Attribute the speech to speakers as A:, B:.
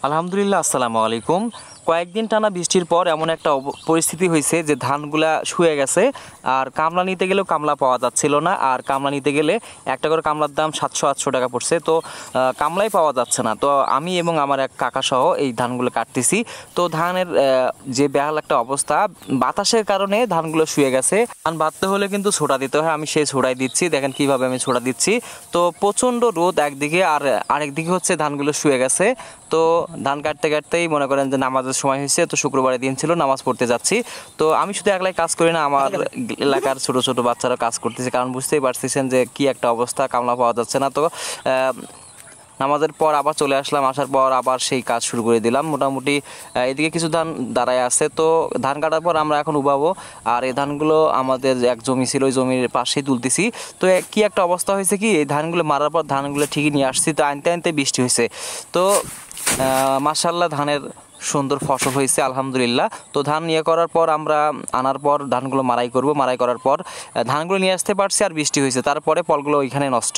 A: আলহামদুলিল্লাহ, আসসালামু আলাইকুম। কয়েকদিন টানা বৃষ্টির পর এমন একটা পরিস্থিতি হয়েছে যে ধানগুলা শুয়ে গেছে, আর কামলা নিতে গেলেও কামলা পাওয়া যাচ্ছিল না। আর কামলা নিতে গেলে একটা করে কামলার দাম 700-800 টাকা পড়ছে, তো কামলাই পাওয়া যাচ্ছে না। তো আমি এবং আমার এক কাকা সহ এই ধানগুলো কাটতেছি। তো ধানের যে বেহাল একটা অবস্থা, বাতাসের কারণে ধানগুলো শুয়ে গেছে। ধান বাঁধতে হলে কিন্তু ছোটা দিতে হয়, আমি সেই ছোটাই দিচ্ছি। দেখেন কিভাবে আমি ছোটা দিচ্ছি। তো প্রচণ্ড রোদ একদিকে, আর আরেকদিকে হচ্ছে ধানগুলো শুয়ে গেছে। তো ধান কাটতে কাটতেই মনে করেন যে নামাজের সময় হয়েছে, তো শুক্রবারের দিন ছিল, নামাজ পড়তে যাচ্ছি। তো আমি শুধু একলাই কাজ করি না, আমার এলাকার ছোট ছোট বাচ্চারা কাজ করতেছে, কারণ বুঝতেই পারতেছেন যে কি একটা অবস্থা, কামলা পাওয়া যাচ্ছে না। তো নামাজের পর আবার চলে আসলাম, আসার পর আবার সেই কাজ শুরু করে দিলাম। মোটামুটি এদিকে কিছু ধান দাঁড়ায় আছে। তো ধান কাটার পর আমরা এখন উবাবো, আর এই ধানগুলো আমাদের এক জমি ছিল, ওই জমির পাশেই তুলতেছি। তো কি একটা অবস্থা হয়েছে কি, এই ধানগুলো মারার পর ধানগুলো ঠিকই নিয়ে আসছি, তো আনতে আনতে বৃষ্টি হয়েছে। তো মাশাআল্লাহ ধানের সুন্দর ফসল হয়েছে আলহামদুলিল্লাহ। তো ধান নিয়ে করার পর আমরা আনার পর ধানগুলো মারাই করব, মারাই করার পর ধানগুলো নিয়ে আসতে পারছি, আর বৃষ্টি হয়েছে, তারপরে ফলগুলো ওইখানে নষ্ট।